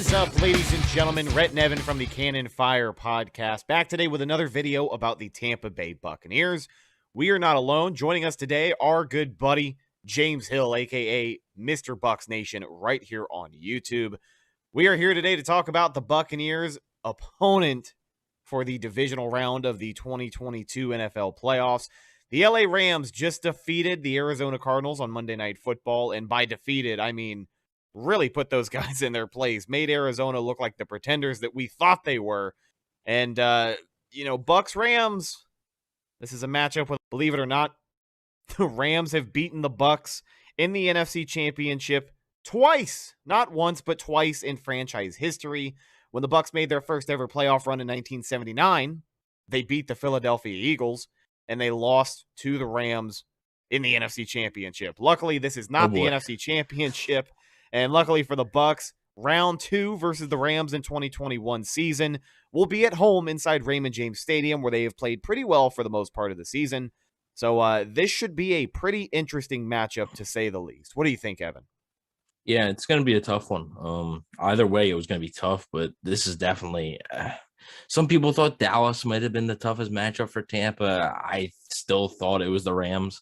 What's up, ladies and gentlemen? Rhett and Evan from the Cannon Fire podcast, back today with another video about the Tampa Bay Buccaneers. We are not alone. Joining us today, our good buddy, James Hill, a.k.a. Mr. Bucs Nation, right here on YouTube. We are here today to talk about the Buccaneers' opponent for the divisional round of the 2022 NFL playoffs. The LA Rams just defeated the Arizona Cardinals on Monday Night Football, and by defeated, I mean really put those guys in their place, made Arizona look like the pretenders that we thought they were. And, Bucs Rams, this is a matchup with, believe it or not, the Rams have beaten the Bucs in the NFC Championship twice, not once, but twice in franchise history. When the Bucs made their first ever playoff run in 1979, they beat the Philadelphia Eagles, and they lost to the Rams in the NFC Championship. Luckily, this is not the NFC Championship. And luckily for the Bucs, round 2 versus the Rams in 2021 season will be at home inside Raymond James Stadium, where they have played pretty well for the most part of the season. So this should be a pretty interesting matchup, to say the least. What do you think, Evan? Yeah, it's going to be a tough one. Either way, it was going to be tough, but this is definitely some people thought Dallas might have been the toughest matchup for Tampa. I still thought it was the Rams.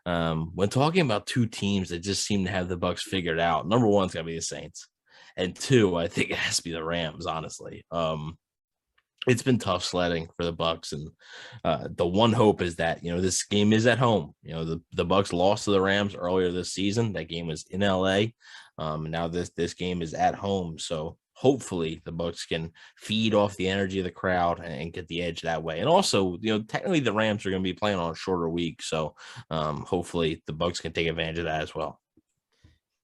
When talking about two teams that just seem to have the Bucs figured out, number one's got to be the Saints, and two, I think it has to be the Rams, honestly. It's been tough sledding for the Bucs, and the one hope is that, this game is at home. The Bucs lost to the Rams earlier this season. That game was in LA. Now this game is at home, so hopefully the Bucs can feed off the energy of the crowd and get the edge that way. And also, technically the Rams are going to be playing on a shorter week, so hopefully the Bucs can take advantage of that as well.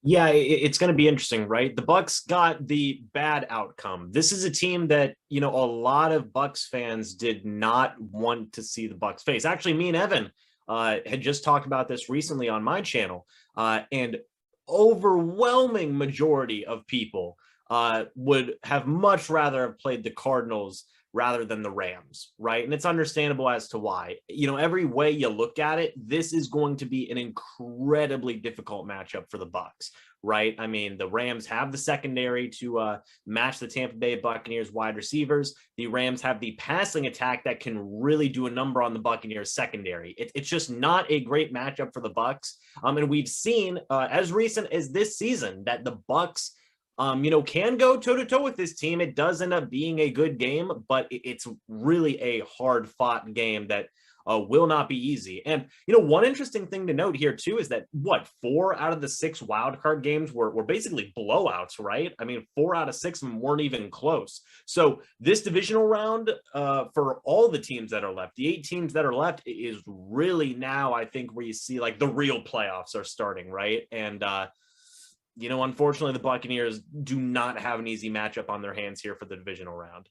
Yeah, it's going to be interesting, right? The Bucs got the bad outcome. This is a team that, a lot of Bucs fans did not want to see the Bucs face. Actually, me and Evan had just talked about this recently on my channel, and overwhelming majority of people would have much rather have played the Cardinals rather than the Rams, right? And it's understandable as to why. Every way you look at it, this is going to be an incredibly difficult matchup for the Bucs, right? I mean, the Rams have the secondary to match the Tampa Bay Buccaneers wide receivers. The Rams have the passing attack that can really do a number on the Buccaneers secondary. It's just not a great matchup for the Bucs. And we've seen as recent as this season that the Bucs can go toe-to-toe with this team. It does end up being a good game, but it's really a hard-fought game that will not be easy. And, one interesting thing to note here, too, is that, 4 out of the 6 wildcard games were basically blowouts, right? I mean, 4 out of 6 of them weren't even close. So this divisional round for all the teams that are left, the 8 teams that are left, is really now, I think, where you see, like, the real playoffs are starting, right? And, unfortunately, the Buccaneers do not have an easy matchup on their hands here for the divisional round.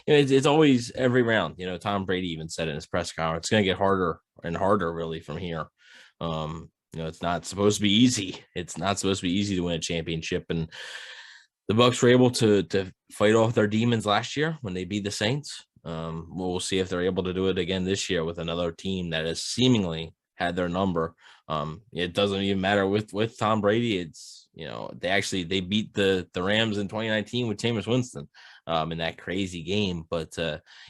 It's always every round. Tom Brady even said in his press conference, it's going to get harder and harder, really, from here. It's not supposed to be easy. It's not supposed to be easy to win a championship. And the Bucs were able to fight off their demons last year when they beat the Saints. We'll see if they're able to do it again this year with another team that has seemingly had their number. It doesn't even matter with Tom Brady. It's, they beat the Rams in 2019 with Jameis Winston in that crazy game. But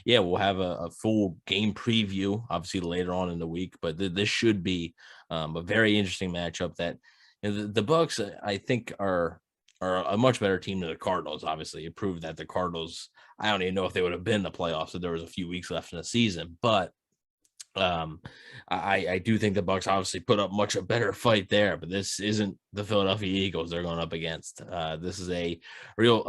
we'll have a full game preview obviously later on in the week, but this should be a very interesting matchup that the Bucs, I think, are a much better team than the Cardinals. Obviously, it proved that the Cardinals, I don't even know if they would have been in the playoffs if there was a few weeks left in the season, but I do think the Bucs obviously put up much a better fight there, but this isn't the Philadelphia Eagles they're going up against. This is a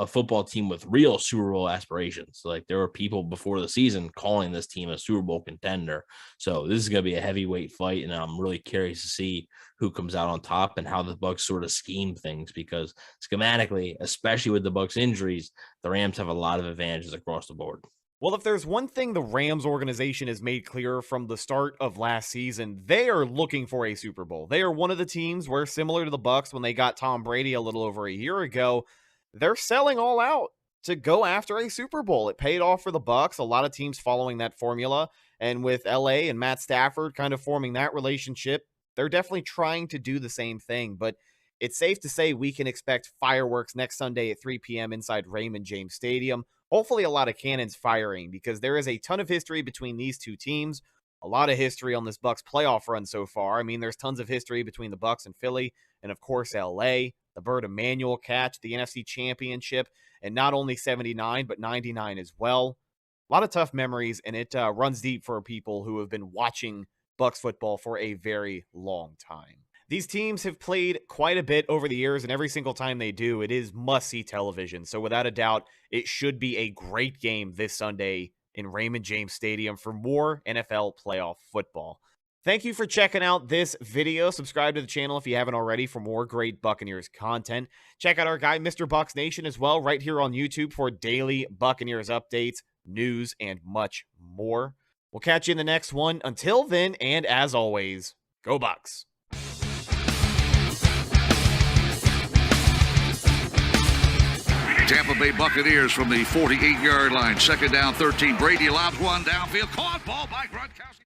football team with real Super Bowl aspirations. Like, there were people before the season calling this team a Super Bowl contender. So this is going to be a heavyweight fight, and I'm really curious to see who comes out on top and how the Bucs sort of scheme things, because schematically, especially with the Bucs injuries, the Rams have a lot of advantages across the board. Well, if there's one thing the Rams organization has made clear from the start of last season, they are looking for a Super Bowl. They are one of the teams where, similar to the Bucs when they got Tom Brady a little over a year ago, they're selling all out to go after a Super Bowl. It paid off for the Bucs. A lot of teams following that formula, and with LA and Matt Stafford kind of forming that relationship, they're definitely trying to do the same thing. But it's safe to say we can expect fireworks next Sunday at 3 p.m. inside Raymond James Stadium. Hopefully a lot of cannons firing, because there is a ton of history between these two teams. A lot of history on this Bucs playoff run so far. I mean, there's tons of history between the Bucs and Philly, and of course LA, the Bird Emanuel catch, the NFC Championship, and not only 79, but 99 as well. A lot of tough memories, and it runs deep for people who have been watching Bucs football for a very long time. These teams have played quite a bit over the years, and every single time they do, it is must-see television. So without a doubt, it should be a great game this Sunday in Raymond James Stadium for more NFL playoff football. Thank you for checking out this video. Subscribe to the channel if you haven't already for more great Buccaneers content. Check out our guy, Mr. Bucs Nation, as well, right here on YouTube for daily Buccaneers updates, news, and much more. We'll catch you in the next one. Until then, and as always, go Bucs. Tampa Bay Buccaneers from the 48-yard line. Second down, 13. Brady lobs one downfield. Caught ball by Gronkowski.